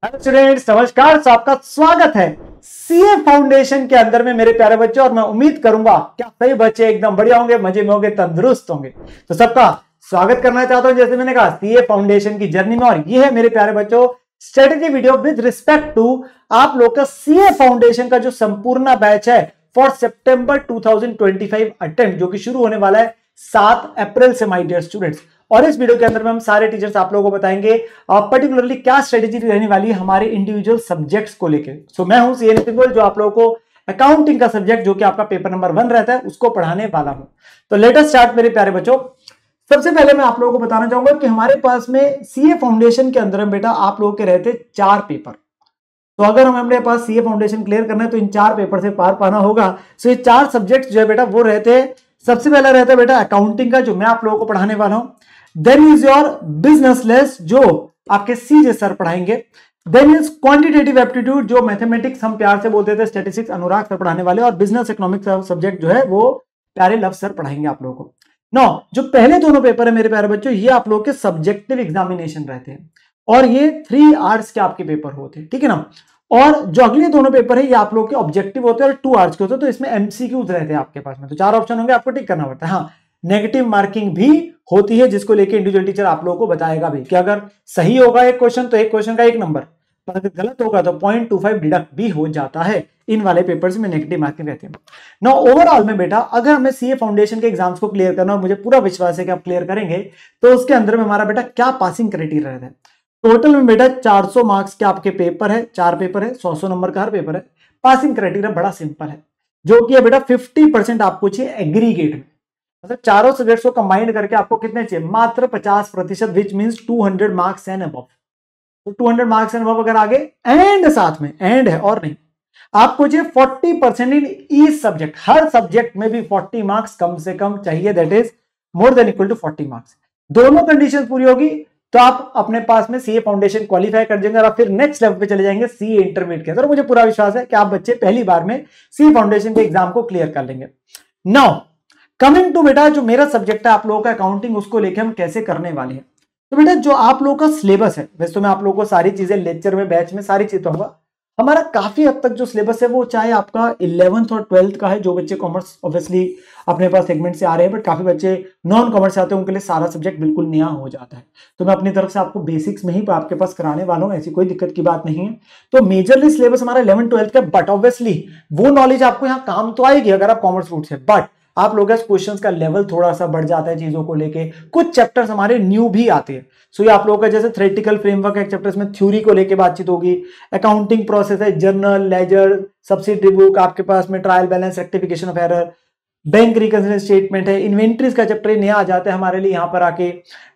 Hello students, नमस्कार। आपका स्वागत है सीए फाउंडेशन के अंदर में मेरे प्यारे बच्चों। और मैं उम्मीद करूंगा क्या सभी बच्चे एकदम बढ़िया होंगे, मजे में होंगे, तंदुरुस्त होंगे। तो सबका स्वागत करना चाहता हूं, जैसे मैंने कहा, सीए फाउंडेशन की जर्नी में। और ये है मेरे प्यारे बच्चों strategy video with respect to आप लोग का सीए फाउंडेशन का जो संपूर्ण बैच है फॉर सितंबर 2025 अटेम्प्ट, जो कि शुरू होने वाला है 7 अप्रैल से, माय डियर स्टूडेंट्स। और इस वीडियो के अंदर में हम सारे टीचर्स आप लोगों को बताएंगे पर्टिकुलरली क्या स्ट्रेटेजी रहने वाली है हमारे इंडिविजुअल सब्जेक्ट्स को लेकर। सो मैं हूं सीए नितिन गोयल, जो आप लोगों को अकाउंटिंग का सब्जेक्ट, जो कि आपका पेपर नंबर 1 रहता है, उसको पढ़ाने वाला हूं। तो लेट अस स्टार्ट मेरे प्यारे बच्चों। सबसे पहले मैं आप लोगों को बताना चाहूंगा कि हमारे पास में सीए फाउंडेशन के अंदर में बेटा आप लोगों के रहते 4 पेपर। तो अगर हमारे पास सीए फाउंडेशन क्लियर करना है तो इन 4 पेपर से पार पाना होगा। सो ये 4 सब्जेक्ट जो है बेटा वो रहते हैं। सबसे पहला रहता है बेटा अकाउंटिंग का, जो मैं आप लोगों को पढ़ाने वाला हूं। Then is your business less, जो आपके सीजे सर पढ़ाएंगे। देन इज क्वांटिटेटिव एप्टीट्यूड, जो मैथमेटिक्स हम प्यार से बोलते थे, स्टैटिस्टिक्स अनुराग सर पढ़ाने वाले। और बिजनेस इकोनॉमिक्स सब्जेक्ट जो है वो प्यारे लव सर पढ़ाएंगे आप लोगों को। नो, जो पहले दोनों पेपर है मेरे प्यारे बच्चों, ये आप लोगों के सब्जेक्टिव एग्जामिनेशन रहते हैं और ये 3 आवर्स के आपके पेपर होते हैं, ठीक है ना। और जो अगले दोनों पेपर है ये आप लोग के ऑब्जेक्टिव होते हैं और 2 आवर्स के होते हैं। तो इसमें एमसीक्यूज रहते हैं आपके पास में। तो 4 ऑप्शन होंगे, आपको टिक करना पड़ता है। हाँ, नेगेटिव मार्किंग भी होती है, जिसको लेके इंडिविजुअल टीचर आप लोगों को बताएगा भी कि अगर सही होगा एक क्वेश्चन तो एक क्वेश्चन का 1 नंबर, पर अगर गलत होगा तो 0.25 डिडक्ट भी हो जाता है। इन वाले पेपर्स में नेगेटिव मार्किंग रहती है। ना ओवरऑल में बेटा अगर हमें सीए फाउंडेशन के एग्जाम्स को क्लियर करना, और मुझे पूरा विश्वास है कि आप क्लियर करेंगे, तो उसके अंदर में हमारा बेटा क्या पासिंग क्राइटेरिया रहता है। टोटल में बेटा 400 मार्क्स के आपके पेपर है, 4 पेपर है, 100 नंबर का हर पेपर है। पासिंग क्राइटेरिया बड़ा सिंपल है, जो कि है बेटा 50% आपको चाहिए एग्रीगेट में। मतलब चारों सब्जेक्ट्स को कंबाइंड करके आपको कितने चाहिए? मात्र 50%, which means 200 marks and above. तो 200 मार्क्स एंड अबव अगर आगे एंड साथ में एंड है और नहीं, आपको चाहिए 40% इन ईच सब्जेक्ट। हर सब्जेक्ट में भी 40 मार्क्स कम से कम चाहिए, that is more than equal to 40 marks. दोनों कंडीशन पूरी होगी तो आप अपने पास में सीए फाउंडेशन क्वालिफाई कर जाएंगे और आप फिर नेक्स्ट लेवल पे चले जाएंगे सीए इंटरमीडिएट के अंदर। मुझे पूरा विश्वास है कि आप बच्चे पहली बार में सीए फाउंडेशन के एग्जाम को क्लियर कर लेंगे। नाउ कमिंग टू बेटा जो मेरा सब्जेक्ट है आप लोगों का अकाउंटिंग, उसको लेकर हम कैसे करने वाले हैं। तो बेटा जो आप लोगों का सिलेबस है, वैसे तो मैं आप लोगों को सारी चीजें लेक्चर में, बैच में सारी चीजें कहूंगा। हमारा काफी हद तक जो सिलेबस है वो चाहे आपका 11th और 12th का है। जो बच्चे कॉमर्स ऑब्वियसली अपने पास सेगमेंट से आ रहे हैं, बट काफी बच्चे नॉन कॉमर्स से आते हैं, उनके लिए सारा सब्जेक्ट बिल्कुल नया हो जाता है। तो मैं अपनी तरफ से आपको बेसिक्स में ही आपके पास कराने वाला हूँ, ऐसी कोई दिक्कत की बात नहीं है। तो मेजरली सिलेबस हमारा 11th-12th का, बट ऑब्वियसली वो नॉलेज आपको यहाँ काम तो आएगी अगर आप कॉमर्स रूट से, बट आप लोगों के क्वेश्चंस का लेवल थोड़ा सा बढ़ जाता है चीजों को लेके। कुछ चैप्टर्स हमारे न्यू भी आते हैं। सो ये आप लोगों का जैसे थ्योरेटिकल फ्रेमवर्क है, चैप्टर्स में थ्योरी को लेके बातचीत होगी। अकाउंटिंग प्रोसेस है, जर्नल, लेजर, सब्सिडरी बुक, आपके पास में trial balance, rectification of error, bank reconciliation statement है, इन्वेंट्रीज का चैप्टर नया आ जाता है हमारे लिए यहाँ पर आके,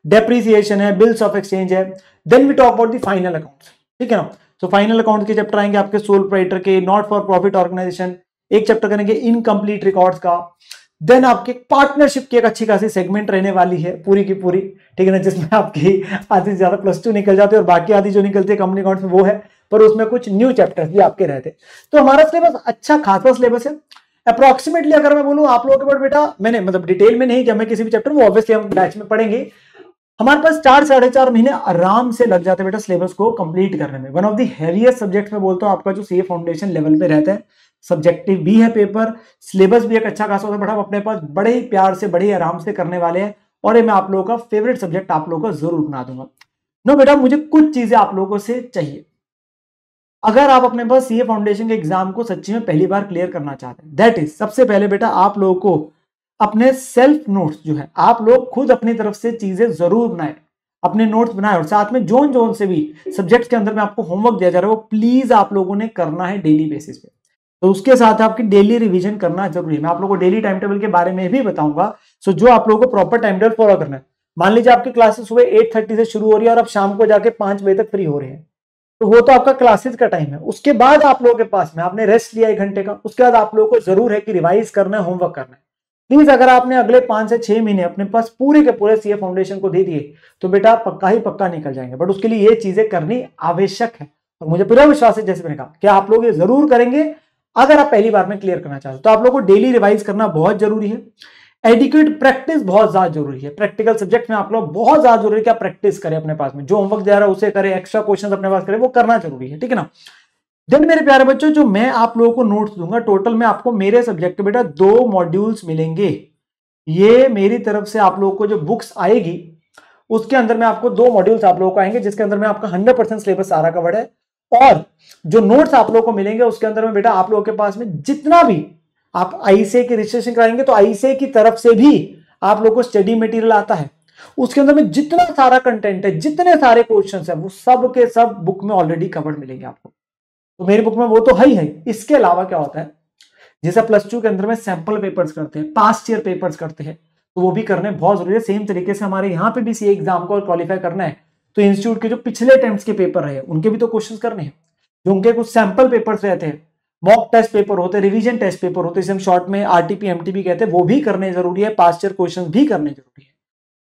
डेप्रिसिएशन है, बिल्स ऑफ एक्सचेंज है। Then we talk about the final accounts, ठीक है ना। तो फाइनल अकाउंट के चैप्टर आएंगे आपके सोल प्रोप्राइटर के, नॉट फॉर प्रॉफिट ऑर्गेनाइजेशन, एक चैप्टर करेंगे इनकम्प्लीट रिकॉर्ड्स का। देन आपके पार्टनरशिप की एक अच्छी खासी सेगमेंट रहने वाली है पूरी की पूरी, ठीक है ना, जिसमें आपकी आधी से ज्यादा +2 निकल जाते हैं और बाकी आधी जो निकलती है कंपनी अकाउंट्स में वो है, पर उसमें कुछ न्यू चैप्टर्स भी आपके रहते हैं। तो हमारा सिलेबस अच्छा खासा सिलेबस है। अप्रोक्सीमेटली अगर मैं बोलूं आप लोगों के पास बेटा, मैंने मतलब डिटेल में नहीं, जब मैं किसी भी चैप्टर, वो ऑब्वियसली हम बैच में पढ़ेंगे, हमारे पास 4-4.5 महीने आराम से लग जाते हैं बेटा सिलेबस को कंप्लीट करने में। One of the heaviest subject में बोलता हूं आपका जो सीए फाउंडेशन लेवल पे रहता है। सब्जेक्टिव भी है पेपर, सिलेबस भी एक अच्छा खासा होता है, बट हम अपने पास बड़े ही प्यार से, बड़े ही आराम से करने वाले हैं। और ये मैं आप लोगों का फेवरेट सब्जेक्ट आप लोगों को जरूर बना दूंगा। नो बेटा, मुझे कुछ चीजें आप लोगों से चाहिए अगर आप अपने पास सीए फाउंडेशन के एग्जाम को सच्ची में पहली बार क्लियर करना चाहते हैं। दैट इज, सबसे पहले बेटा आप लोगों को अपने सेल्फ नोट्स जो है, आप लोग खुद अपनी तरफ से चीजें जरूर बनाए, अपने नोट्स बनाए, और साथ में जोन जोन से भी सब्जेक्ट्स के अंदर में आपको होमवर्क दिया जा रहा है, वो प्लीज आप लोगों ने करना है डेली बेसिस पे। तो उसके साथ आपकी डेली रिवीजन करना जरूरी है। मैं आप लोगों को डेली टाइम टेबल के बारे में भी बताऊंगा। सो जो आप लोगों को प्रॉपर टाइम टेबल फॉलो करना है। मान लीजिए आपकी क्लासेस सुबह 8:30 से शुरू हो रही है और आप शाम को जाके 5 बजे तक फ्री हो रहे हैं, तो वो तो आपका क्लासेस का टाइम है। उसके बाद आप लोगों के पास में आपने रेस्ट लिया 1 घंटे का, उसके बाद आप लोगों को जरूर है कि रिवाइज करना है, होमवर्क करना है। प्लीज अगर आपने अगले 5 से 6 महीने अपने पास पूरे के पूरे सीए फाउंडेशन को दे दिए तो बेटा पक्का ही पक्का निकल जाएंगे। बट उसके लिए ये चीजें करनी आवश्यक है और मुझे पूरा विश्वास है, जैसे मैंने कहा, कि आप लोग ये जरूर करेंगे अगर आप पहली बार में क्लियर करना चाहते हो। तो आप लोगों को डेली रिवाइज करना बहुत जरूरी है। एडिक्वेट प्रैक्टिस बहुत ज्यादा जरूरी है। प्रैक्टिकल सब्जेक्ट में आप लोग बहुत ज्यादा जरूरी है कि आप प्रैक्टिस करें अपने पास में, जो होमवर्क दे रहा है उसे करें, एक्स्ट्रा क्वेश्चन अपने पास करें, वो करना जरूरी है, ठीक है ना। देन मेरे प्यारे बच्चों, जो मैं आप लोगों को नोट्स दूंगा, टोटल में आपको मेरे सब्जेक्ट के बेटा 2 मॉड्यूल्स मिलेंगे। ये मेरी तरफ से आप लोगों को जो बुक्स आएगी उसके अंदर में आपको 2 मॉड्यूल्स आप लोगों को आएंगे, जिसके अंदर में आपका 100% सिलेबस सारा कवर्ड है। और जो नोट्स आप लोगों को मिलेंगे उसके अंदर में बेटा आप लोगों के पास में जितना भी आप आईसीए की रजिस्ट्रेशन कराएंगे तो आईसीए की तरफ से भी आप लोगों को स्टडी मटेरियल आता है। उसके अंदर में जितना सारा कंटेंट है, जितने सारे क्वेश्चंस है, वो सब के सब बुक में ऑलरेडी कवर्ड मिलेंगे आपको। तो मेरी बुक में वो तो है ही है। इसके अलावा क्या होता है, जैसे +2 के अंदर में सैंपल पेपर्स करते हैं, पास्ट ईयर पेपर्स करते हैं, तो वो भी करने बहुत जरूरी है। सेम तरीके से हमारे यहाँ पे भी सीए एग्जाम को क्वालिफाई करना है तो इंस्टीट्यूट के जो पिछले अटेम्प्ट्स के पेपर रहे उनके भी तो क्वेश्चंस करने हैं। जो उनके कुछ सैंपल पेपर्स रहते हैं, मॉक टेस्ट पेपर होते हैं, रिवीजन टेस्ट पेपर होते हैं, हम शॉर्ट में आरटीपी एमटीपी कहते हैं, वो भी करने जरूरी है। पास्ट ईयर क्वेश्चन भी करने जरूरी है।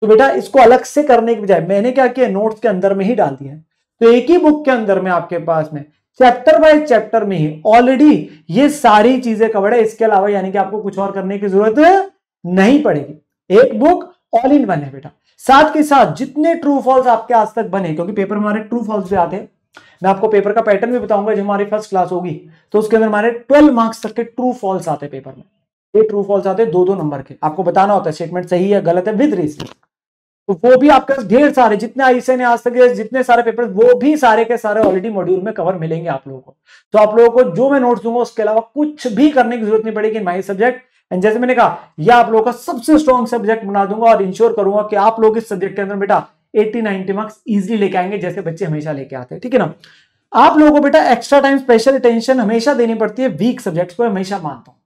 तो बेटा इसको अलग से करने के बजाय मैंने क्या किया, नोट्स के अंदर में ही डाल दिया है। तो एक ही बुक के अंदर में आपके पास में चैप्टर बाय चैप्टर में ही ऑलरेडी ये सारी चीजें कवर्ड है। इसके अलावा यानी कि आपको कुछ और करने की जरूरत नहीं पड़ेगी। एक बुक ऑल इन वन है बेटा। साथ के साथ जितने ट्रू फॉल्स आपके आज तक बने, क्योंकि पेपर में हमारे ट्रू फॉल्स भी आते हैं, मैं आपको पेपर का पैटर्न भी बताऊंगा जब हमारी फर्स्ट क्लास होगी, तो उसके अंदर हमारे 12 मार्क्स तक के ट्रू फॉल्स आते हैं पेपर में। ये ट्रू फॉल्स आते हैं 2-2 नंबर के, आपको बताना होता है स्टेटमेंट सही है गलत है विद रीजन। तो वो भी आपके पास ढेर सारे, जितने आईसीए ने आज तक जितने सारे पेपर, वो भी सारे के सारे ऑलरेडी मॉड्यूल में कवर मिलेंगे आप लोगों को। तो आप लोगों को जो मैं नोट्स दूंगा उसके अलावा कुछ भी करने की जरूरत नहीं पड़ेगी इन माई सब्जेक्ट। एंड जैसे मैंने कहा, यह आप लोगों का सबसे स्ट्रॉन्ग सब्जेक्ट बना दूंगा और इंश्योर करूंगा कि आप लोग इस सब्जेक्ट के अंदर बेटा 80-90 मार्क्स इजिली लेके आएंगे, जैसे बच्चे हमेशा लेके आते हैं, ठीक है ना। आप लोगों को बेटा एक्स्ट्रा टाइम स्पेशल अटेंशन हमेशा देनी पड़ती है वीक सब्जेक्ट्स को, हमेशा मानता हूं।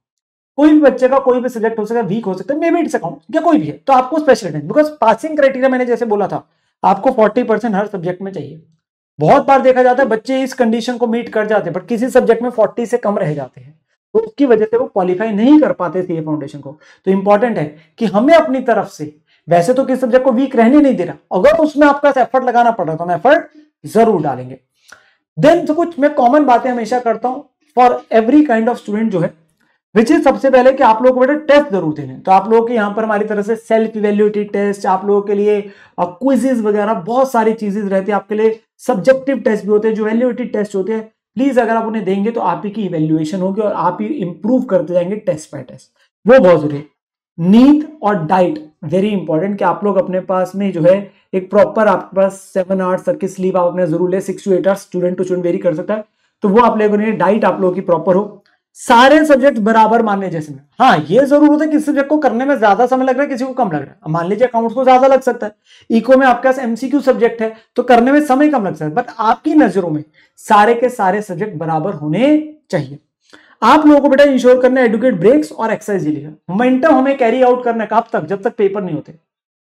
कोई भी बच्चे का कोई भी सब्जेक्ट हो सकता है, वीक हो सकता है, मे बी इट्स अकाउंट या कोई भी है, तो आपको special attention, because passing criteria मैंने जैसे बोला था आपको 40% हर सब्जेक्ट में चाहिए। बहुत बार देखा जाता है बच्चे इस कंडीशन को मीट कर जाते हैं बट किसी सब्जेक्ट में 40 से कम रह जाते हैं, तो उसकी वजह से वो क्वालिफाई नहीं कर पाते सीए फाउंडेशन को। तो इंपॉर्टेंट है कि हमें अपनी तरफ से, वैसे तो किसी सब्जेक्ट को वीक रहने नहीं दे रहा, अगर उसमें आपका एफर्ट लगाना पड़ रहा तो हम एफर्ट जरूर डालेंगे। देन तो कुछ मैं कॉमन बातें हमेशा करता हूं for every kind of student जो है, विच इज सबसे पहले कि आप लोगों को बेटा टेस्ट जरूर देने। तो आप लोगों के यहाँ पर हमारी तरफ से सेल्फ इवेल्युएटेड टेस्ट, आप लोगों के लिए क्विजेस वगैरह बहुत सारी चीजें रहती है, आपके लिए सब्जेक्टिव टेस्ट भी होते हैं, जो इवेल्युएटेड टेस्ट होते हैं। प्लीज अगर आप उन्हें देंगे तो आप ही की इवेल्युएशन होगी और आप ही इंप्रूव करते जाएंगे टेस्ट बाय टेस्ट, वो बहुत जरूरी है। नींद और डाइट वेरी इंपॉर्टेंट, कि आप लोग अपने पास में जो है एक प्रॉपर, आपके पास 7 आवर्स तक की स्लीप आप अपने जरूर ले, 6 to 8 hours, student to student vary कर सकता है, तो वो आप लोगों ने डाइट आप लोगों की प्रॉपर हो। सारे सब्जेक्ट बराबर मानने जैसे में, हाँ ये जरूर होता है किसी सब्जेक्ट को करने में ज्यादा समय लग रहा है, किसी को कम लग रहा है। मान लीजिए अकाउंट्स को ज्यादा लग सकता है, इको में आपके पास एमसीक्यू सब्जेक्ट है तो करने में समय कम लग सकता है, बट आपकी नजरों में सारे के सारे सब्जेक्ट बराबर होने चाहिए। आप लोगों को बेटा इंश्योर करना है एडुकेट ब्रेक्स और एक्सरसाइज डेली। मोमेंटम हमें कैरी आउट करना है कब तक, जब तक पेपर नहीं होते।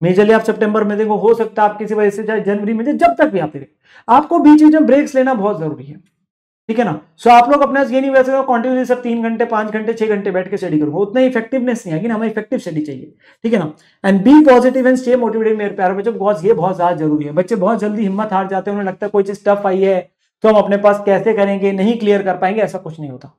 मेजरली आप सितंबर में देखो, हो सकता है आप किसी वजह से चाहे जनवरी में, जब तक भी आप देखो, आपको बीच में ब्रेक्स लेना बहुत जरूरी है, ठीक है ना। सो आप लोग अपना ये नहीं वैसे कंटिन्यूसली सर 3 घंटे 5 घंटे 6 घंटे बैठ के स्टडी करूंगा, उतना इफेक्टिवनेस नहीं आएगी ना, हमें इफेक्टिव स्टडी चाहिए, ठीक है ना। And be positive and stay motivated मेरे प्यारे बच्चों, बिकॉज ये बहुत ज्यादा जरूरी है। बच्चे बहुत जल्दी हिम्मत हार जाते हैं, उन्हें लगता है कोई चीज टफ आई है तो हम अपने पास कैसे करेंगे, नहीं क्लियर कर पाएंगे, ऐसा कुछ नहीं होता।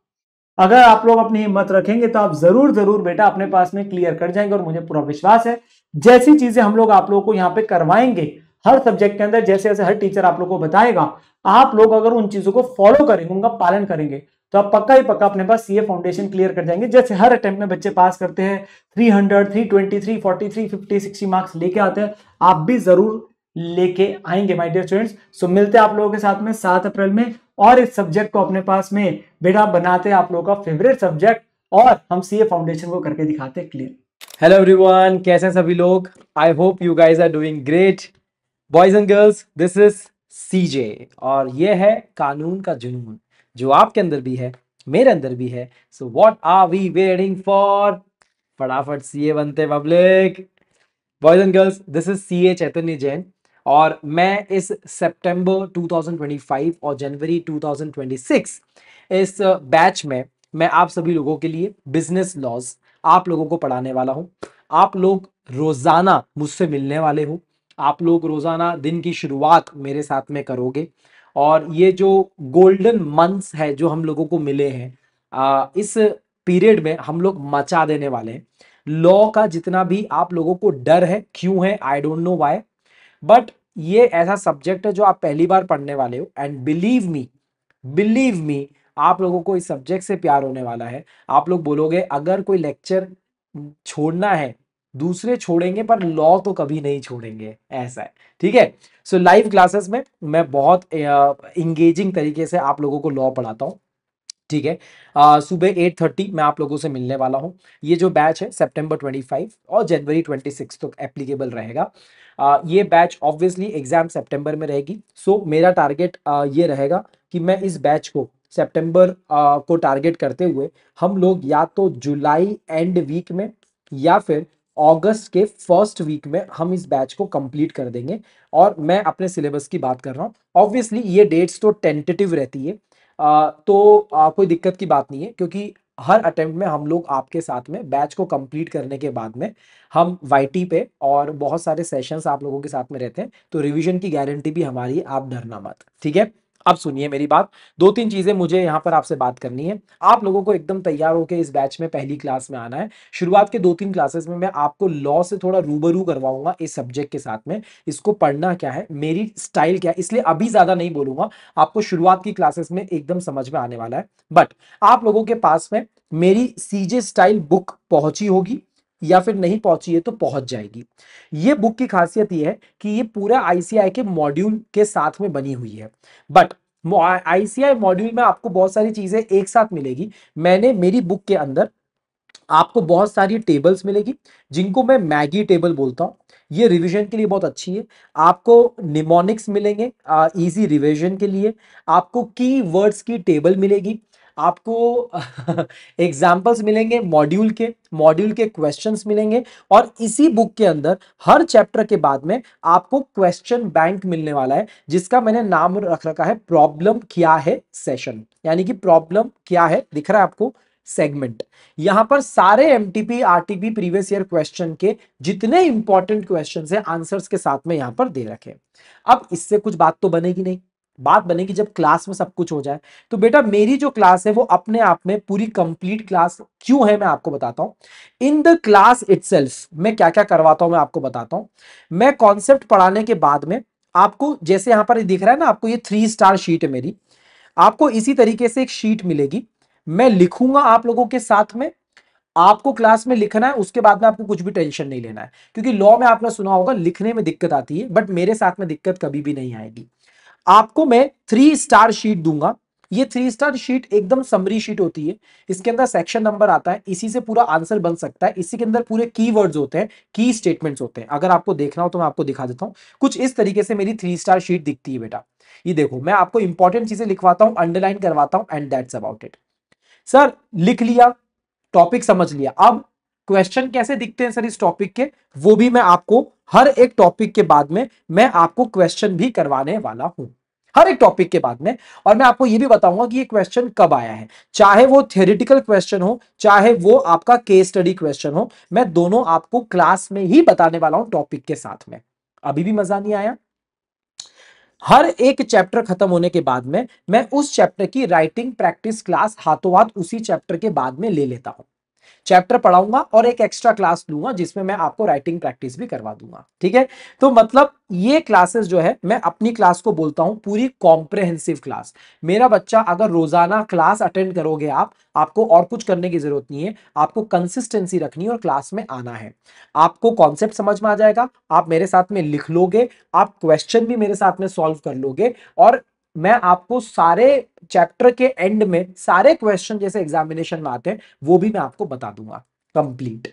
अगर आप लोग अपनी हिम्मत रखेंगे तो आप जरूर जरूर बेटा अपने पास में क्लियर कर जाएंगे, और मुझे पूरा विश्वास है जैसी चीजें हम लोग आप लोगों को यहाँ पे करवाएंगे हर सब्जेक्ट के अंदर, जैसे जैसे हर टीचर आप लोगों को बताएगा, आप लोग अगर उन चीजों को फॉलो करेंगे, उनका पालन करेंगे, तो आप पक्का ही पक्का अपने पास सीए फाउंडेशन क्लियर कर जाएंगे। जैसे हर अटेम्प्ट में बच्चे पास करते हैं 300, 320, 340, 350, 60 मार्क्स लेके आते हैं, आप भी जरूर लेके आएंगे माय डियर स्टूडेंट्स। सो मिलते हैं आप लोगों के साथ में 7 अप्रैल में, और इस सब्जेक्ट को अपने पास में बेटा बनाते हैं आप लोगों का फेवरेट सब्जेक्ट, और हम सीए फाउंडेशन को करके दिखाते हैं क्लियर। हेलो एवरीवन, कैसे हैं सभी लोग? I hope you guys are doing great. Boys and girls, this is CJ, और ये है कानून का जुनून, जो आपके अंदर भी है, मेरे अंदर भी है। So what are we waiting for? फटाफट सीए बनते public. Boys and girls, this is CA Chaitanya Jain, और मैं इस सितंबर 2025 और जनवरी 2026 इस बैच में मैं आप सभी लोगों के लिए बिजनेस लॉज आप लोगों को पढ़ाने वाला हूं। आप लोग रोजाना मुझसे मिलने वाले हो, आप लोग रोजाना दिन की शुरुआत मेरे साथ में करोगे, और ये जो गोल्डन मंथ्स है जो हम लोगों को मिले हैं, इस पीरियड में हम लोग मचा देने वाले हैं। लॉ का जितना भी आप लोगों को डर है, क्यों है, I don't know why, but ये ऐसा सब्जेक्ट है जो आप पहली बार पढ़ने वाले हो, एंड बिलीव मी आप लोगों को इस सब्जेक्ट से प्यार होने वाला है। आप लोग बोलोगे अगर कोई लेक्चर छोड़ना है, दूसरे छोड़ेंगे पर लॉ तो कभी नहीं छोड़ेंगे, ऐसा है। ठीक है, सो लाइव क्लासेस में मैं बहुत इंगेजिंग तरीके से आप लोगों को लॉ पढ़ाता हूँ। ठीक है, सुबह 8:30 मैं आप लोगों से मिलने वाला हूँ। ये जो बैच है सितंबर 25 और जनवरी 26 तक एप्लीकेबल रहेगा। ये बैच ऑब्वियसली एग्जाम सितंबर में रहेगी, सो मेरा टारगेट ये रहेगा कि मैं इस बैच को सितंबर को टारगेट करते हुए हम लोग या तो जुलाई एंड वीक में या फिर अगस्त के फर्स्ट वीक में हम इस बैच को कंप्लीट कर देंगे। और मैं अपने सिलेबस की बात कर रहा हूँ, ऑब्वियसली ये डेट्स तो टेंटेटिव रहती है, कोई दिक्कत की बात नहीं है, क्योंकि हर अटेम्प्ट में हम लोग आपके साथ में बैच को कंप्लीट करने के बाद में हम वाईटी पे और बहुत सारे सेशंस आप लोगों के साथ में रहते हैं, तो रिवीजन की गारंटी भी हमारी है, आप डरना मत। ठीक है, अब सुनिए मेरी बात, 2-3 चीजें मुझे यहाँ पर आपसे बात करनी है। आप लोगों को एकदम तैयार होकर इस बैच में पहली क्लास में आना है। शुरुआत के 2-3 क्लासेस में मैं आपको लॉ से थोड़ा रूबरू करवाऊंगा इस सब्जेक्ट के साथ में, इसको पढ़ना क्या है, मेरी स्टाइल क्या है, इसलिए अभी ज्यादा नहीं बोलूंगा, आपको शुरुआत की क्लासेस में एकदम समझ में आने वाला है। बट आप लोगों के पास में मेरी सीजे स्टाइल बुक पहुंची होगी या फिर नहीं पहुंची है तो पहुंच जाएगी। ये बुक की खासियत ये है कि ये पूरा आईसीआई के मॉड्यूल के साथ में बनी हुई है, बट आईसीआई मॉड्यूल में आपको बहुत सारी चीजें एक साथ मिलेगी। मैंने मेरी बुक के अंदर आपको बहुत सारी टेबल्स मिलेगी जिनको मैं मैगी टेबल बोलता हूं, ये रिवीजन के लिए बहुत अच्छी है। आपको निमोनिक्स मिलेंगे इजी रिवीजन के लिए, आपको की वर्ड्स की टेबल मिलेगी, आपको एग्जाम्पल्स मिलेंगे मॉड्यूल के क्वेश्चंस मिलेंगे, और इसी बुक के अंदर हर चैप्टर के बाद में आपको क्वेश्चन बैंक मिलने वाला है, जिसका मैंने नाम रख रखा है प्रॉब्लम क्या है सेशन, यानी कि प्रॉब्लम क्या है दिख रहा है आपको, सेगमेंट। यहां पर सारे MTP RTP previous year question के जितने इंपॉर्टेंट क्वेश्चंस हैं आंसर्स के साथ में यहां पर दे रखे। अब इससे कुछ बात तो बनेगी नहीं, बात बनेगी जब क्लास में सब कुछ हो जाए। तो बेटा मेरी जो क्लास है वो अपने आप में पूरी कंप्लीट क्लास क्यों है मैं आपको बताता हूं। इन द क्लास इटसेल्फ मैं क्या क्या करवाता हूं मैं आपको बताता हूं। मैं कॉन्सेप्ट पढ़ाने के बाद में आपको, जैसे यहां पर दिख रहा है ना आपको, ये 3 स्टार शीट है मेरी, आपको इसी तरीके से एक शीट मिलेगी, मैं लिखूंगा आप लोगों के साथ में, आपको क्लास में लिखना है, उसके बाद में आपको कुछ भी टेंशन नहीं लेना है, क्योंकि लॉ में आपने सुना होगा लिखने में दिक्कत आती है, बट मेरे साथ में दिक्कत कभी भी नहीं आएगी। आपको मैं 3 स्टार शीट दूंगा। ये 3 स्टार शीट एकदम समरी शीट होती है, इसके अंदर सेक्शन नंबर आता है, इसी से पूरा आंसर बन सकता है, इसी के अंदर पूरे कीवर्ड्स होते हैं, की स्टेटमेंट्स होते हैं। अगर आपको देखना हो तो मैं आपको दिखा देता हूं, कुछ इस तरीके से मेरी 3 स्टार शीट दिखती है बेटा। ये देखो मैं आपको इंपॉर्टेंट चीजें लिखवाता हूं, अंडरलाइन करवाता हूं, and that's about it. Sir लिख लिया, टॉपिक समझ लिया, अब क्वेश्चन कैसे दिखते हैं सर इस टॉपिक के, वो भी मैं आपको हर एक टॉपिक के बाद में मैं आपको क्वेश्चन भी करवाने वाला हूं, हर एक टॉपिक के बाद में। और मैं आपको ये भी बताऊंगा कि ये क्वेश्चन कब आया है, चाहे वो थ्योरेटिकल क्वेश्चन हो चाहे वो आपका केस स्टडी क्वेश्चन हो, मैं दोनों आपको क्लास में ही बताने वाला हूं टॉपिक के साथ में। अभी भी मजा नहीं आया? हर एक चैप्टर खत्म होने के बाद में मैं उस चैप्टर की राइटिंग प्रैक्टिस क्लास हाथों हाथ उसी चैप्टर के बाद में ले लेता हूं। चैप्टर पढ़ाऊंगा और एक एक्स्ट्रा क्लास लूंगा जिसमें मैं आपको राइटिंग प्रैक्टिस भी करवा दूंगा। ठीक है, तो मतलब ये क्लासेस जो है मैं अपनी क्लास को बोलता हूं पूरी कॉम्प्रहेंसिव क्लास। मेरा बच्चा अगर रोजाना क्लास अटेंड करोगे आपको और कुछ करने की जरूरत नहीं है, आपको कंसिस्टेंसी रखनी है और क्लास में आना है। आपको कॉन्सेप्ट समझ में आ जाएगा, आप मेरे साथ में लिख लोगे, आप क्वेश्चन भी मेरे साथ में सॉल्व कर लोगे, और मैं आपको सारे चैप्टर के एंड में सारे क्वेश्चन जैसे एग्जामिनेशन में आते हैं वो भी मैं आपको बता दूंगा कंप्लीट।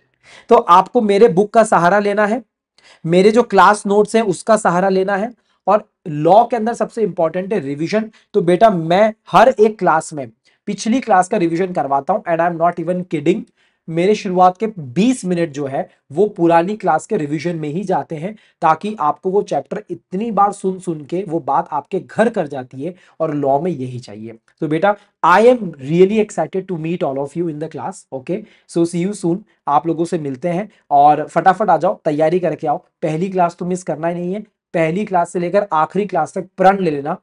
तो आपको मेरे बुक का सहारा लेना है, मेरे जो क्लास नोट्स हैं उसका सहारा लेना है, और लॉ के अंदर सबसे इंपॉर्टेंट है रिवीजन। तो बेटा मैं हर एक क्लास में पिछली क्लास का रिवीजन करवाता हूं, and I am not even kidding. मेरे शुरुआत के 20 मिनट जो है वो पुरानी क्लास के रिवीजन में ही जाते हैं, ताकि आपको वो चैप्टर इतनी बार सुन सुन के वो बात आपके घर कर जाती है, और लॉ में यही चाहिए। तो बेटा I am really excited to meet all of you in the class. Okay, so see you soon, आप लोगों से मिलते हैं, और फटाफट आ जाओ, तैयारी करके आओ, पहली क्लास तो मिस करना ही नहीं है। पहली क्लास से लेकर आखिरी क्लास तक प्रण ले लेना,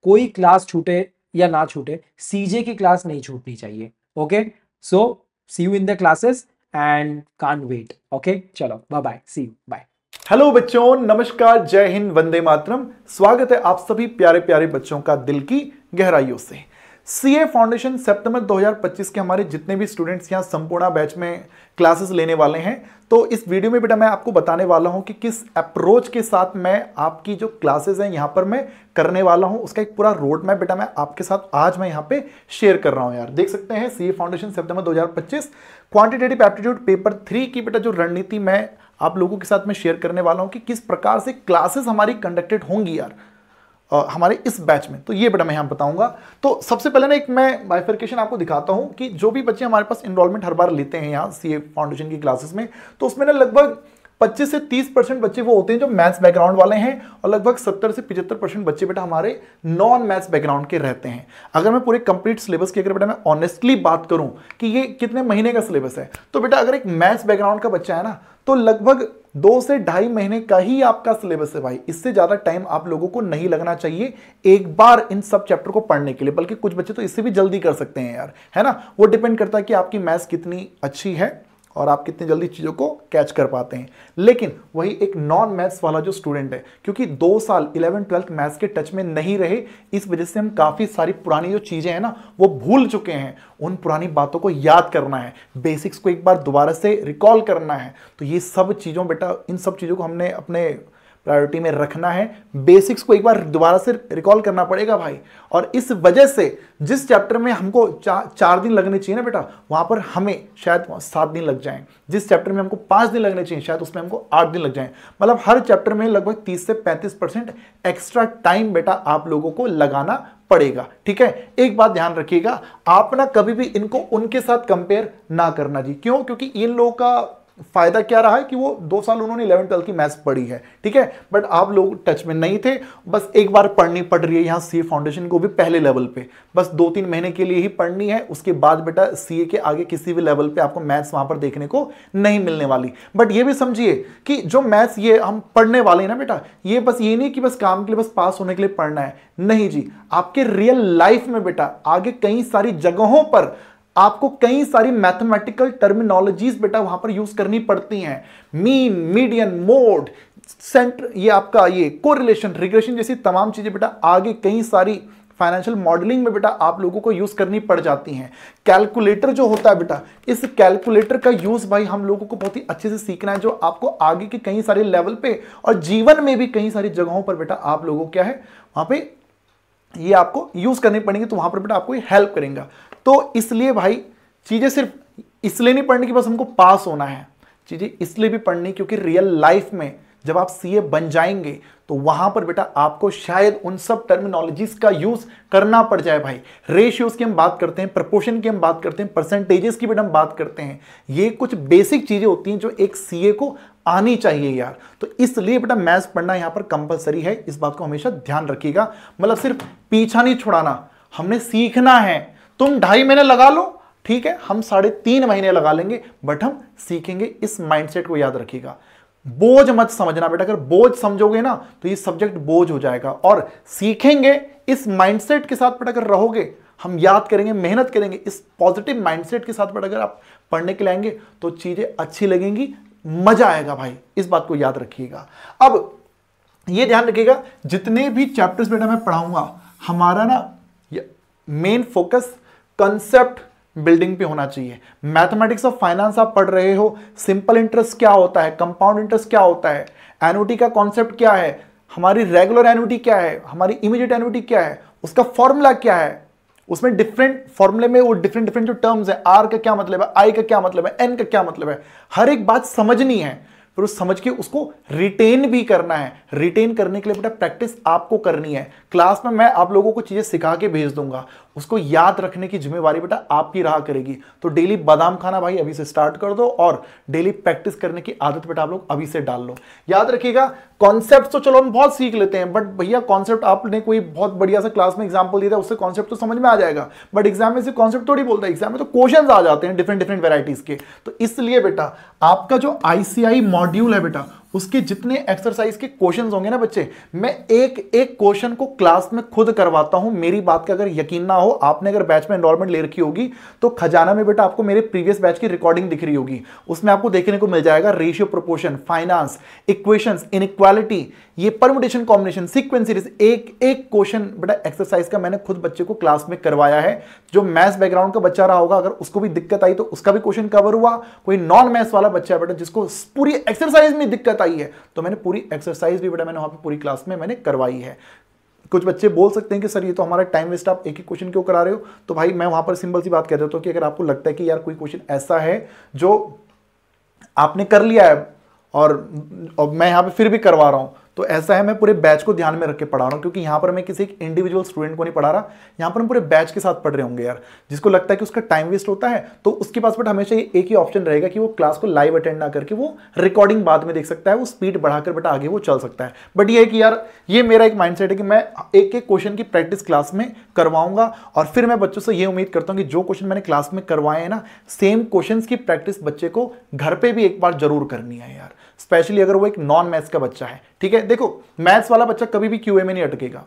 कोई क्लास छूटे या ना छूटे, सीजे की क्लास नहीं छूटनी चाहिए। Okay, so see you in the classes, and can't wait. Okay, चलो bye bye, see you, bye. Hello बच्चों, नमस्कार, जय हिंद, वंदे मातरम। स्वागत है आप सभी प्यारे प्यारे बच्चों का दिल की गहराइयों से। सीए फाउंडेशन सितंबर 2025 के हमारे जितने भी स्टूडेंट्स यहाँ संपूर्ण बैच में क्लासेस लेने वाले हैं, तो इस वीडियो में बेटा मैं आपको बताने वाला हूँ कि किस अप्रोच के साथ मैं आपकी जो क्लासेस हैं यहाँ पर मैं करने वाला हूँ, उसका एक पूरा रोड मैप बेटा मैं आपके साथ आज मैं यहाँ पे शेयर कर रहा हूँ। यार देख सकते हैं सीए फाउंडेशन सितंबर 2025 क्वांटिटेटिव एप्टीट्यूड पेपर 3 की बेटा जो रणनीति मैं आप लोगों के साथ में शेयर करने वाला हूँ कि किस प्रकार से क्लासेस हमारी कंडक्टेड होंगी यार हमारे इस बैच में, तो ये बेटा मैं यहाँ बताऊंगा। तो सबसे पहले ना एक मैं बाइफर्केशन आपको दिखाता हूँ कि जो भी बच्चे हमारे पास इनरोलमेंट हर बार लेते हैं यहाँ सीए फाउंडेशन की क्लासेस में, तो उसमें ना लगभग 25 से 30% बच्चे वो होते हैं जो मैथ्स बैकग्राउंड वाले हैं और लगभग 70 से 75% बच्चे बेटा हमारे नॉन मैथ्स बैकग्राउंड के रहते हैं। अगर मैं पूरे कंप्लीट सिलेबस की अगर बेटा मैं ऑनेस्टली बात करूं कि ये कितने महीने का सिलेबस है, तो बेटा अगर एक मैथ्स बैकग्राउंड का बच्चा है ना, तो लगभग 2 से 2.5 महीने का ही आपका सिलेबस है भाई। इससे ज्यादा टाइम आप लोगों को नहीं लगना चाहिए एक बार इन सब चैप्टर को पढ़ने के लिए, बल्कि कुछ बच्चे तो इससे भी जल्दी कर सकते हैं यार, है ना। वो डिपेंड करता है कि आपकी मैथ्स कितनी अच्छी है और आप कितनी जल्दी चीज़ों को कैच कर पाते हैं। लेकिन वही एक नॉन मैथ्स वाला जो स्टूडेंट है, क्योंकि 2 साल 11th-12th मैथ्स के टच में नहीं रहे, इस वजह से हम काफ़ी सारी पुरानी जो चीज़ें हैं ना वो भूल चुके हैं। उन पुरानी बातों को याद करना है, बेसिक्स को एक बार दोबारा से रिकॉल करना है। तो ये सब चीज़ों बेटा, इन सब चीज़ों को हमने अपने प्रायोरिटी में रखना है। बेसिक्स को एक बार दोबारा से रिकॉल करना पड़ेगा भाई। और इस वजह से जिस चैप्टर में हमको 4 दिन लगने चाहिए ना बेटा, वहां पर हमें शायद 7 दिन लग जाएं। जिस चैप्टर में हमको 5 दिन लगने चाहिए, शायद उसमें हमको 8 दिन लग जाएं। मतलब हर चैप्टर में लगभग 30 से 35% एक्स्ट्रा टाइम बेटा आप लोगों को लगाना पड़ेगा। ठीक है, एक बात ध्यान रखिएगा, आप ना कभी भी इनको उनके साथ कंपेयर ना करना जी। क्यों? क्योंकि इन लोगों का फायदा क्या रहा है कि वो 2 साल उन्होंने 11th-12th की मैथ्स पढ़ी है, ठीक है, बट आप लोग टच में नहीं थे। बस एक बार पढ़नी पड़ रही है यहाँ सीए फाउंडेशन को भी पहले लेवल पे, बस 2-3 महीने के लिए ही पढ़नी है। उसके बाद बेटा सीए के आगे किसी भी लेवल पे आपको मैथ्स वहां पर देखने को नहीं मिलने वाली। बट ये भी समझिए कि जो मैथ्स ये हम पढ़ने वाले हैं ना बेटा, ये बस ये नहीं कि बस काम के लिए, बस पास होने के लिए पढ़ना है, नहीं जी। आपके रियल लाइफ में बेटा आगे कई सारी जगहों पर आपको कई सारी मैथमेटिकल टर्मिनोलॉजीज बेटा वहां पर यूज करनी पड़ती हैं। मीन, मीडियन, मोड, सेंटर, ये आपका ये कोरिलेशन, रिग्रेशन जैसी तमाम चीजें बेटा आगे कई सारी फाइनेंशियल मॉडलिंग में बेटा आप लोगों को यूज करनी पड़ जाती हैं। कैलकुलेटर जो होता है बेटा, इस कैलकुलेटर का यूज भाई हम लोगों को बहुत ही अच्छे से सीखना है, जो आपको आगे के कई सारे लेवल पे और जीवन में भी कई सारी जगहों पर बेटा आप लोगों क्या है वहां पे ये आपको यूज करनी पड़ेंगी, तो वहां पर बेटा आपको ये हेल्प करेंगे। तो इसलिए भाई चीजें सिर्फ इसलिए नहीं पढ़नी कि बस हमको पास होना है, चीजें इसलिए भी पढ़नी क्योंकि रियल लाइफ में जब आप सीए बन जाएंगे तो वहां पर बेटा आपको शायद उन सब टर्मिनोलॉजीज का यूज करना पड़ जाए भाई। रेशियोज की हम बात करते हैं, प्रपोर्शन की हम बात करते हैं, परसेंटेजेस की बेटा हम बात करते हैं। ये कुछ बेसिक चीजें होती हैं जो एक सीए को आनी चाहिए यार। तो इसलिए बेटा मैथ्स पढ़ना यहां पर कंपलसरी है, इस बात को हमेशा ध्यान रखिएगा। मतलब सिर्फ पीछा नहीं छुड़ाना, हमने सीखना है। तुम 2.5 महीने लगा लो, ठीक है, हम 3.5 महीने लगा लेंगे, बट हम सीखेंगे। इस माइंडसेट को याद रखिएगा। बोझ मत समझना बेटा, अगर बोझ समझोगे ना तो ये सब्जेक्ट बोझ हो जाएगा। और सीखेंगे इस माइंडसेट के साथ बेटा अगर रहोगे, हम याद करेंगे, मेहनत करेंगे, इस पॉजिटिव माइंडसेट के साथ बेटा अगर आप पढ़ने के लिए आएंगे तो चीजें अच्छी लगेंगी, मजा आएगा भाई। इस बात को याद रखिएगा। अब ये ध्यान रखिएगा, जितने भी चैप्टर्स बेटा मैं पढ़ाऊंगा, हमारा ना मेन फोकस कंसेप्ट बिल्डिंग पे होना चाहिए। मैथमेटिक्स ऑफ फाइनेंस आप पढ़ रहे हो, सिंपल इंटरेस्ट क्या होता है, कंपाउंड इंटरेस्ट क्या होता है, एन्युटी का कॉन्सेप्ट क्या है, हमारी रेगुलर एन्युटी क्या है, हमारी इमीडिएट एन्युटी क्या है, उसका फॉर्मूला क्या है, उसमें डिफरेंट फॉर्मूले में वो डिफरेंट जो टर्म्स है, आर का क्या मतलब है, आई का क्या मतलब है, एन का क्या मतलब है, हर एक बात समझनी है। फिर उस समझ के उसको रिटेन भी करना है। रिटेन करने के लिए बेटा प्रैक्टिस आपको करनी है। क्लास में मैं आप लोगों को चीजें सिखा के भेज दूंगा, उसको याद रखने की जिम्मेवारी बेटा आपकी रहा करेगी। तो डेली बादाम खाना भाई अभी से स्टार्ट कर दो और डेली प्रैक्टिस करने की आदत बेटा आप लोग अभी से डाल लो। याद रखिएगा, कॉन्सेप्ट तो चलो हम बहुत सीख लेते हैं, बट भैया कॉन्सेप्ट आपने कोई बहुत बढ़िया सा क्लास में एग्जाम्पल दिया था, उससे कॉन्सेप्ट तो समझ में आ जाएगा, बट एग्जाम में से कॉन्सेप्ट थोड़ी बोलता है, एग्जाम में तो क्वेश्चंस आ जाते हैं डिफरेंट वेराइटीज के। तो इसलिए बेटा आपका जो आईसीआई मॉड्यूल है बेटा उसके जितने एक्सरसाइज के क्वेश्चंस होंगे ना बच्चे, मैं एक एक क्वेश्चन को क्लास में खुद करवाता हूं। मेरी बात का अगर यकीन ना हो, आपने अगर बैच में एनरोलमेंट ले रखी होगी तो खजाना में बेटा आपको मेरे प्रीवियस बैच की रिकॉर्डिंग दिख रही होगी, उसमें आपको देखने को मिल जाएगा ratio, proportion, finance, equations, inequality, ये परम्यूटेशन, कॉम्बिनेशन, सीक्वेंस सीरीज, एक एक क्वेश्चन बेटा एक्सरसाइज का मैंने खुद बच्चे को क्लास में करवाया है। जो मैथ्स बैकग्राउंड का बच्चा रहा होगा, अगर उसको भी दिक्कत आई तो उसका भी क्वेश्चन कवर हुआ। कोई नॉन मैथ्स वाला बच्चा बेटा जिसको पूरी एक्सरसाइज में दिक्कत आई है, तो मैंने पूरी एक्सरसाइज भी बेटा मैंने वहां पे पूरी क्लास में मैंने करवाई है। कुछ बच्चे बोल सकते हैं कि सर ये तो हमारा टाइम वेस्ट, आप एक ही क्वेश्चन क्यों करा रहे हो? तो भाई मैं वहां पर सिंपल सी बात कह देता हूं कि अगर आपको लगता है कि यार कोई क्वेश्चन ऐसा है जो आपने कर लिया है और मैं यहां पे फिर भी करवा रहा हूं, तो ऐसा है मैं पूरे बैच को ध्यान में रख के पढ़ा रहा हूं, क्योंकि यहां पर मैं किसी एक इंडिविजुअल स्टूडेंट को नहीं पढ़ा रहा, यहां पर हम पूरे बैच के साथ पढ़ रहे होंगे यार। जिसको लगता है कि उसका टाइम वेस्ट होता है तो उसके पास बट हमेशा एक ही ऑप्शन रहेगा कि वो क्लास को लाइव अटेंड ना करके वो रिकॉर्डिंग बाद में देख सकता है, वो स्पीड बढ़ाकर बेटा आगे वो चल सकता है। बट ये है कि यार ये मेरा एक माइंडसेट है कि मैं एक एक क्वेश्चन की प्रैक्टिस क्लास में करवाऊंगा, और फिर मैं बच्चों से ये उम्मीद करता हूं कि जो क्वेश्चन मैंने क्लास में करवाए हैं ना, सेम क्वेश्चन की प्रैक्टिस बच्चे को घर पे भी एक बार जरूर करनी है यार, स्पेशली अगर वो एक नॉन मैथ्स का बच्चा है। ठीक है, देखो मैथ्स वाला बच्चा कभी भी क्यूए में नहीं अटकेगा,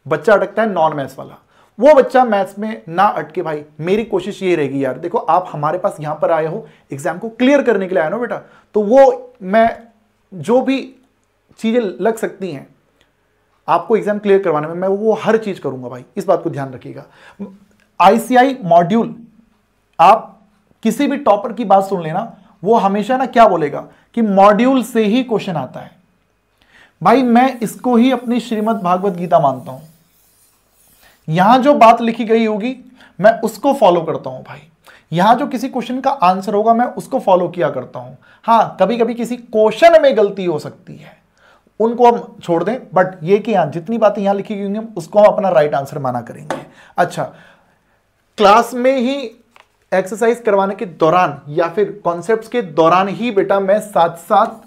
बच्चा अटकता है नॉन मैथ्स वाला। वो बच्चा मैथ्स में ना अटके भाई, मेरी कोशिश ये रहेगी यार, देखो आप हमारे पास यहां पर आए हो एग्जाम को क्लियर करने के लिए आए ना बेटा, तो वो मैं जो भी चीजें लग सकती हैं आपको एग्जाम क्लियर करवाने में, मैं वो हर चीज करूंगा भाई, इस बात को ध्यान रखिएगा। आईसीआई मॉड्यूल, आप किसी भी टॉपर की बात सुन लेना, वो हमेशा ना क्या बोलेगा कि मॉड्यूल से ही क्वेश्चन आता है। भाई मैं इसको ही अपनी श्रीमद् भागवत गीता मानता हूं, यहां जो बात लिखी गई होगी मैं उसको फॉलो करता हूं भाई, यहां जो किसी क्वेश्चन का आंसर होगा मैं उसको फॉलो किया करता हूं। हां कभी कभी किसी क्वेश्चन में गलती हो सकती है, उनको हम छोड़ दें, बट ये कि यहां जितनी बातें यहां लिखी गई होंगी उसको हम अपना राइट आंसर माना करेंगे। अच्छा, क्लास में ही एक्सरसाइज करवाने के दौरान या फिर कॉन्सेप्ट्स के दौरान ही बेटा मैं साथ साथ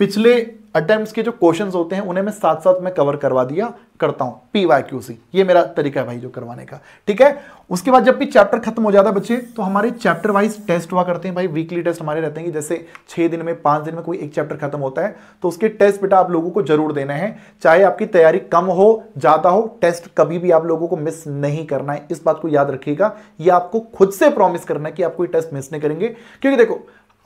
पिछले अटेम्प्ट्स के जो क्वेश्चंस होते हैं उन्हें मैं साथ साथ में कवर करवा दिया करता हूं, PYQC, ये मेरा तरीका है भाई जो करवाने का। ठीक है, उसके बाद जब भी चैप्टर खत्म हो जाता है बच्चे, तो हमारे चैप्टर वाइज टेस्ट हुआ करते हैं भाई, वीकली टेस्ट हमारे रहते हैं कि जैसे 6 दिन में 5 दिन में कोई एक चैप्टर खत्म होता है, तो उसके टेस्ट बेटा आप लोगों को जरूर देना है, चाहे आपकी तैयारी कम हो ज्यादा हो, टेस्ट कभी भी आप लोगों को मिस नहीं करना है, इस बात को याद रखिएगा। ये आपको खुद से प्रॉमिस करना है कि आप कोई टेस्ट मिस नहीं करेंगे, क्योंकि देखो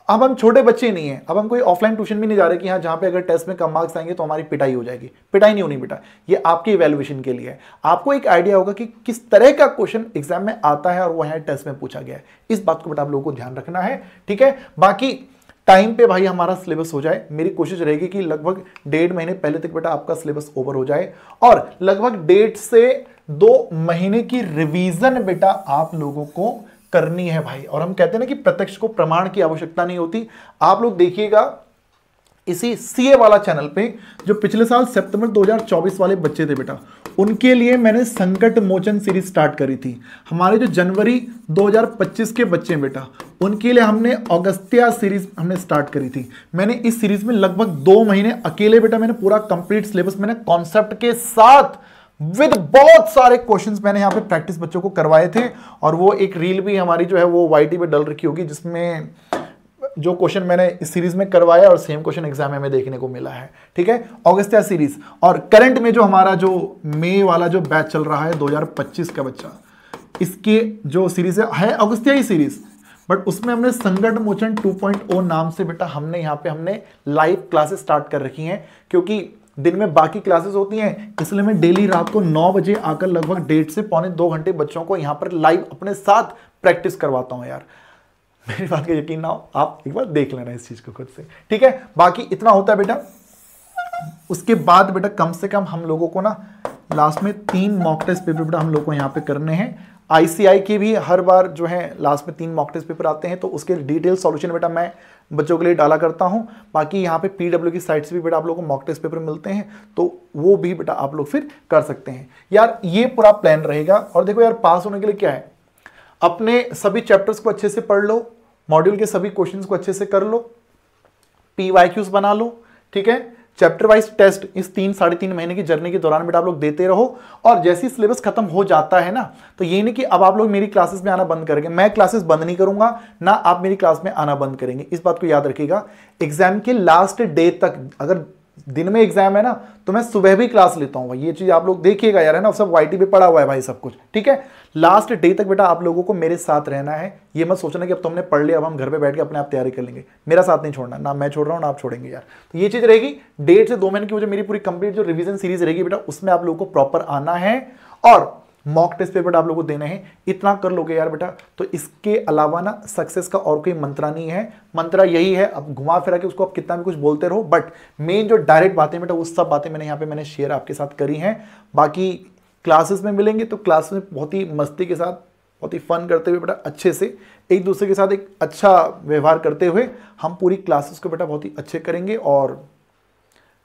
अब हम छोटे बच्चे नहीं हैं, अब हम कोई ऑफलाइन ट्यूशन भी नहीं जा रहे कि हाँ जहां पे अगर टेस्ट में कम मार्क्स आएंगे तो हमारी पिटाई हो जाएगी। पिटाई नहीं होनी बेटा, ये आपकी इवैल्यूएशन के लिए है, आपको एक आइडिया होगा कि किस तरह का क्वेश्चन एग्जाम में आता है और वो यहाँ टेस्ट में पूछा गया है, इस बात को बेटा आप लोगों को ध्यान रखना है। ठीक है, बाकी टाइम पे भाई हमारा सिलेबस हो जाए, मेरी कोशिश रहेगी कि लगभग 1.5 महीने पहले तक बेटा आपका सिलेबस ओवर हो जाए, और लगभग 1.5 से 2 महीने की रिवीजन बेटा आप लोगों को करनी है भाई। और हम कहते हैं ना कि प्रत्यक्ष को प्रमाण की आवश्यकता नहीं होती, आप लोग देखिएगा इसी सीए वाला चैनल पे जो पिछले साल सितंबर 2024 वाले बच्चे थे बेटा, उनके लिए मैंने संकट मोचन सीरीज स्टार्ट करी थी। हमारे जो जनवरी 2025 के बच्चे हैं बेटा, उनके लिए हमने अगस्त्या सीरीज हमने स्टार्ट करी थी। मैंने इस सीरीज में लगभग 2 महीने अकेले बेटा मैंने पूरा कंप्लीट सिलेबस मैंने कॉन्सेप्ट के साथ विद बहुत सारे क्वेश्चंस मैंने यहाँ पे प्रैक्टिस बच्चों को करवाए थे, और वो एक रील भी हमारी जो है वो YT पे डल रखी होगी, जिसमें जो क्वेश्चन मैंने इस सीरीज में करवाया और सेम क्वेश्चन एग्जाम में देखने को मिला है। ठीक है, ऑगस्टिया सीरीज, और करंट में जो हमारा जो मई वाला जो बैच चल रहा है 2025 का बच्चा, इसके जो सीरीज है ऑगस्टिया ही सीरीज, बट उसमें हमने संकट मोचन 2.0 नाम से बेटा हमने यहाँ पे हमने लाइव क्लासेस स्टार्ट कर रखी हैं, क्योंकि दिन में बाकी क्लासेस होती हैं, इसलिए मैं डेली रात को 9 बजे आकर लगभग 1.5 से पौने 2 घंटे बच्चों को यहाँ पर लाइव अपने साथ प्रैक्टिस करवाता हूँ यार। मेरी बात का यकीन ना हो, आप एक बार देख लेना इस चीज को खुद से। ठीक है, बाकी इतना होता है बेटा। उसके बाद बेटा कम से कम हम लोगों को ना लास्ट में 3 मॉक टेस्ट पेपर बेटा हम लोग को यहाँ पे करने हैं। आईसीआई के भी हर बार जो है लास्ट में 3 मॉक टेस्ट पेपर आते हैं, तो उसके डिटेल सॉल्यूशन बेटा मैं बच्चों के लिए डाला करता हूं। बाकी यहाँ पे पीडब्ल्यू की साइट से भी बेटा आप लोगों को मॉक टेस्ट पेपर मिलते हैं, तो वो भी बेटा आप लोग फिर कर सकते हैं यार। ये पूरा प्लान रहेगा। और देखो यार, पास होने के लिए क्या है, अपने सभी चैप्टर्स को अच्छे से पढ़ लो, मॉड्यूल के सभी क्वेश्चंस को अच्छे से कर लो, PYQs बना लो। ठीक है, चैप्टर वाइज टेस्ट इस 3-3.5 महीने की जर्नी के दौरान बेटा आप लोग देते रहो। और जैसे ही सिलेबस खत्म हो जाता है ना, तो ये नहीं कि अब आप लोग मेरी क्लासेस में आना बंद करेंगे। मैं क्लासेस बंद नहीं करूंगा, ना आप मेरी क्लास में आना बंद करेंगे। इस बात को याद रखिएगा। एग्जाम के लास्ट डे तक, अगर दिन में एग्जाम है ना, तो मैं सुबह भी क्लास लेता हूँ। ये चीज आप लोग देखिएगा यार, है ना, सब वाईटी पे पड़ा हुआ है भाई सब कुछ, ठीक है। लास्ट डे तक बेटा आप लोगों को मेरे साथ रहना है। ये मत सोचना कि अब तुमने पढ़ लिया, अब हम घर पे बैठ के अपने आप तैयारी कर लेंगे। मेरा साथ नहीं छोड़ना, ना मैं छोड़ रहा हूँ ना आप छोड़ेंगे यार। तो ये चीज रहेगी। 1.5 से 2 महीने की जो मेरी पूरी कंप्लीट जो रिवीजन सीरीज रहेगी बेटा, उसमें आप लोगों को प्रॉपर आना है और मॉक टेस्ट पेपर आप लोगों को देने हैं। इतना कर लोगे यार बेटा, तो इसके अलावा ना सक्सेस का और कोई मंत्रा नहीं है। मंत्रा यही है, अब घुमा फिरा के उसको आप कितना भी कुछ बोलते रहो, बट मेन जो डायरेक्ट बातें बेटा, वो सब बातें मैंने यहाँ पे मैंने शेयर आपके साथ करी हैं। बाकी क्लासेस में मिलेंगे तो क्लास में बहुत ही मस्ती के साथ, बहुत ही फन करते हुए बेटा, अच्छे से एक दूसरे के साथ एक अच्छा व्यवहार करते हुए हम पूरी क्लासेस को बेटा बहुत ही अच्छे करेंगे और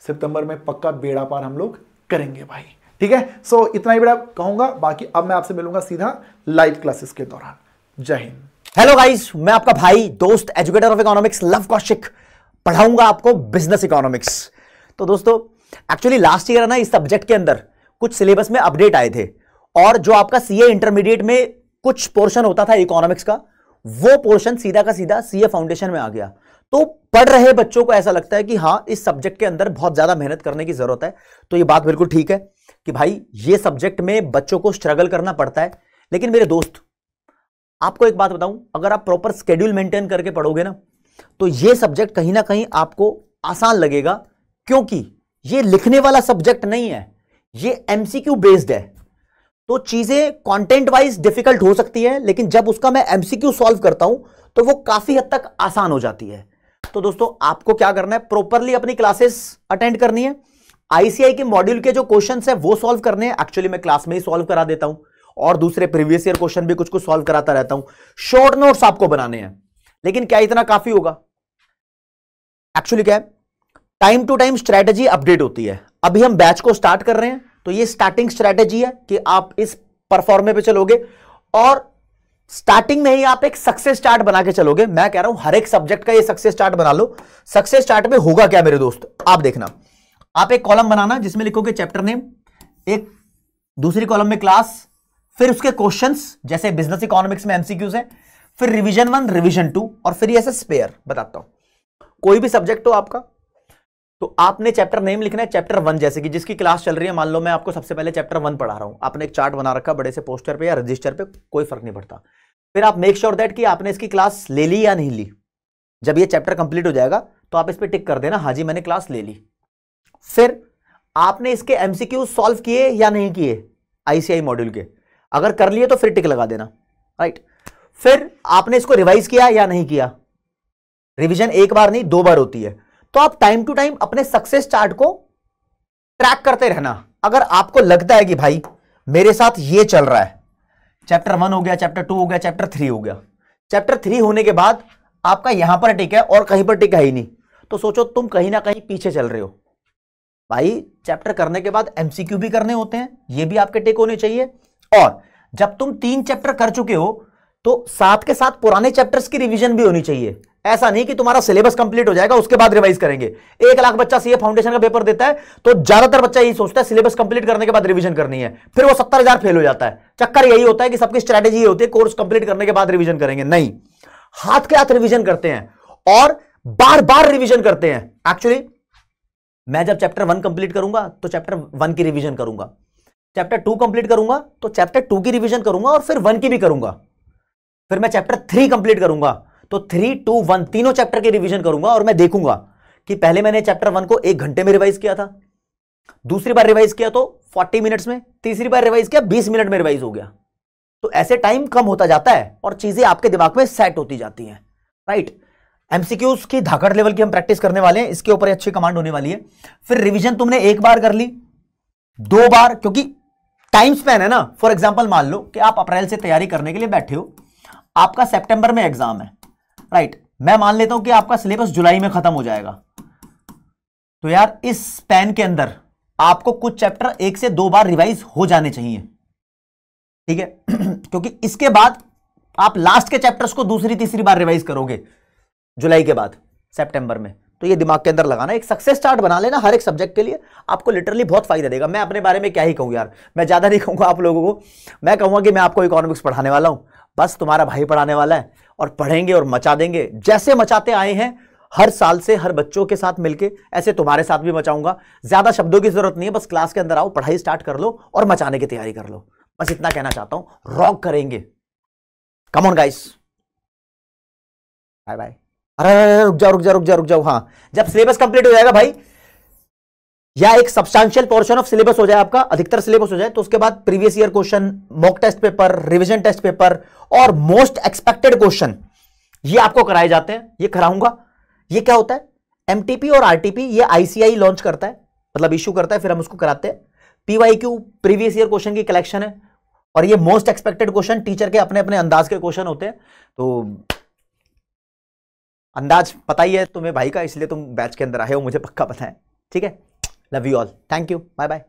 सितंबर में पक्का बेड़ा पार हम लोग करेंगे भाई, ठीक है। सो इतना ही बेटा कहूंगा। बाकी अब मैं आपसे मिलूंगा सीधा लाइव क्लासेस के दौरान। जय हिंद। हेलो गाइस, मैं आपका भाई दोस्त educator of economics love Kaushik पढ़ाऊंगा आपको बिजनेस इकोनॉमिक्स। तो दोस्तों एक्चुअली लास्ट ईयर ना इस सब्जेक्ट के अंदर कुछ सिलेबस में अपडेट आए थे और जो आपका सीए इंटरमीडिएट में कुछ पोर्शन होता था इकोनॉमिक्स का, वो पोर्शन सीधा का सीधा सीए फाउंडेशन में आ गया। तो पढ़ रहे बच्चों को ऐसा लगता है कि हाँ इस सब्जेक्ट के अंदर बहुत ज्यादा मेहनत करने की जरूरत है। तो ये बात बिल्कुल ठीक है कि भाई ये सब्जेक्ट में बच्चों को स्ट्रगल करना पड़ता है। लेकिन मेरे दोस्त आपको एक बात बताऊं, अगर आप प्रॉपर स्केड्यूल मेंटेन करके पढ़ोगे ना, तो ये सब्जेक्ट कहीं ना कहीं आपको आसान लगेगा, क्योंकि ये लिखने वाला सब्जेक्ट नहीं है, ये एमसीक्यू बेस्ड है। तो चीजें कंटेंट वाइज डिफिकल्ट हो सकती है, लेकिन जब उसका मैं एमसीक्यू सॉल्व करता हूं तो वो काफी हद तक आसान हो जाती है। तो दोस्तों आपको क्या करना है, प्रॉपरली अपनी क्लासेस अटेंड करनी है। आईसीआई के मॉड्यूल के जो क्वेश्चंस है वो सॉल्व करने हैं। एक्चुअली मैं क्लास में ही सॉल्व करा देता हूं और दूसरे प्रीवियस ईयर क्वेश्चन भी कुछ कुछ सॉल्व कराता रहता हूं। शॉर्ट नोट्स आपको बनाने हैं, लेकिन क्या इतना काफी होगा? एक्चुअली क्या है, time to time strategy update होती है। अभी हम बैच को स्टार्ट कर रहे हैं, तो ये स्टार्टिंग स्ट्रेटेजी है कि आप इस परफॉर्मे पे चलोगे और स्टार्टिंग में ही आप एक सक्सेस चार्ट बना के चलोगे। मैं कह रहा हूं हर एक सब्जेक्ट का ये सक्सेस चार्ट बना लो। सक्सेस चार्ट में होगा क्या मेरे दोस्त, आप देखना, आप एक कॉलम बनाना जिसमें लिखोगे चैप्टर नेम, एक दूसरी कॉलम में क्लास, फिर उसके क्वेश्चंस, जैसे बिजनेस इकोनॉमिक्स में एमसीक्यूज है, फिर रिवीजन 1 रिवीजन 2 और फिर ऐसे स्पेयर। बताता हूं, कोई भी सब्जेक्ट हो आपका, तो आपने चैप्टर नेम लिखना है चैप्टर 1। जैसे कि जिसकी क्लास चल रही है, मान लो मैं आपको सबसे पहले चैप्टर 1 पढ़ा रहा हूं, आपने एक चार्ट बना रखा बड़े से पोस्टर पे या रजिस्टर पे, कोई फर्क नहीं पड़ता। फिर आप मेक श्योर दैट कि आपने इसकी क्लास ले ली या नहीं ली। जब ये चैप्टर कंप्लीट हो जाएगा तो आप इस पे टिक कर देना, हाँ जी मैंने क्लास ले ली। फिर आपने इसके एमसीक्यू सॉल्व किए या नहीं किए आईसीआई मॉड्यूल के, अगर कर लिए तो फिर टिक लगा देना, राइट। फिर आपने इसको रिवाइज किया या नहीं किया। रिवीजन एक बार नहीं 2 बार होती है। तो आप टाइम टू टाइम अपने सक्सेस चार्ट को ट्रैक करते रहना। अगर आपको लगता है कि भाई मेरे साथ ये चल रहा है, चैप्टर 1 हो गया, चैप्टर 2 हो गया, चैप्टर 3 हो गया, चैप्टर 3 होने के बाद आपका यहां पर टिक है और कहीं पर टिक है ही नहीं, तो सोचो तुम कहीं ना कहीं पीछे चल रहे हो। भाई चैप्टर करने के बाद एमसीक्यू भी करने होते हैं, ये भी आपके टिक होने चाहिए। और जब तुम 3 चैप्टर कर चुके हो तो साथ के साथ पुराने चैप्टर्स की रिवीजन भी होनी चाहिए। ऐसा नहीं कि तुम्हारा सिलेबस कंप्लीट हो जाएगा उसके बाद रिवाइज करेंगे। 1 लाख बच्चा सीए फाउंडेशन का पेपर देता है तो ज्यादातर बच्चा यही सोचता है सिलेबस कंप्लीट करने के बाद रिवीजन करनी है, फिर वो 70,000 फेल हो जाता है। चक्कर यही होता है कि सबकी स्ट्रेटेजी ये होती है कोर्स कंप्लीट करने के बाद रिवीजन करेंगे। नहीं, हाथ के हाथ रिवीजन करते हैं और बार बार रिवीजन करते हैं। एक्चुअली मैं जब चैप्टर 1 कंप्लीट करूंगा तो चैप्टर 1 की रिवीजन करूंगा, चैप्टर 2 कंप्लीट करूंगा तो चैप्टर 2 की रिवीजन करूंगा और फिर 1 की भी करूंगा। फिर मैं चैप्टर 3 कंप्लीट करूंगा तो 3, 2, 1 तीनों चैप्टर की रिवीजन करूंगा और मैं देखूंगा कि पहले मैंने चैप्टर 1 को 1 घंटे में रिवाइज किया था, दूसरी बार रिवाइज किया तो 40 मिनट्स में, तीसरी बार रिवाइज किया 20 मिनट में रिवाइज हो गया। तो ऐसे टाइम कम होता जाता है और चीजें आपके दिमाग में सेट होती जाती हैं, राइट। एमसीक्यूज की धाकड़ लेवल की हम प्रैक्टिस करने वाले हैं, इसके ऊपर अच्छी कमांड होने वाली है। फिर रिवीजन तुमने 1 बार कर ली, 2 बार, क्योंकि टाइम स्पैन है ना। फॉर एग्जांपल मान लो कि आप अप्रैल से तैयारी करने के लिए बैठे हो, आपका सितंबर में एग्जाम है, राइट। मैं मान लेता हूं कि आपका सिलेबस जुलाई में खत्म हो जाएगा, तो यार इस स्पैन के अंदर आपको कुछ चैप्टर 1 से 2 बार रिवाइज हो जाने चाहिए, ठीक है। क्योंकि इसके बाद आप लास्ट के चैप्टर्स को दूसरी तीसरी बार रिवाइज करोगे जुलाई के बाद सितंबर में, तो ये दिमाग के अंदर लगाना, एक सक्सेस चार्ट बना लेना हर एक सब्जेक्ट के लिए, आपको लिटरली बहुत फायदा देगा। मैं अपने बारे में क्या ही कहूँ यार, मैं ज्यादा नहीं कहूँगा आप लोगों को, मैं कहूँगा कि मैं आपको इकोनॉमिक्स पढ़ाने वाला हूँ, बस तुम्हारा भाई पढ़ाने वाला है, और पढ़ेंगे और मचा देंगे, जैसे मचाते आए हैं हर साल से हर बच्चों के साथ मिलके, ऐसे तुम्हारे साथ भी मचाऊंगा। ज्यादा शब्दों की जरूरत नहीं है, बस क्लास के अंदर आओ, पढ़ाई स्टार्ट कर लो और मचाने की तैयारी कर लो, बस इतना कहना चाहता हूं। रॉक करेंगे, come on guys, bye bye. अरे रुक जाओ रुक जाओ रुक जाओ रुक जाओ, हाँ जब सिलेबस कंप्लीट हो जाएगा भाई, या एक सब्सटैंशियल पोर्शन ऑफ सिलेबस हो जाए आपका, अधिकतर सिलेबस हो जाए, तो उसके बाद previous year question, mock test paper, revision test paper और मोस्ट एक्सपेक्टेड क्वेश्चन ये आपको कराए जाते हैं, ये कराऊंगा। ये क्या होता है, एमटीपी और आरटीपी, ये आईसीआई लॉन्च करता है, मतलब इशू करता है, फिर हम उसको कराते हैं। पीवाईक्यू प्रीवियस ईयर क्वेश्चन की कलेक्शन है, और ये मोस्ट एक्सपेक्टेड क्वेश्चन टीचर के अपने अपने अंदाज के क्वेश्चन होते हैं। तो अंदाज पता ही है तुम्हें भाई का, इसलिए तुम बैच के अंदर आए हो, मुझे पक्का पता है। ठीक है, love you all, thank you, bye bye.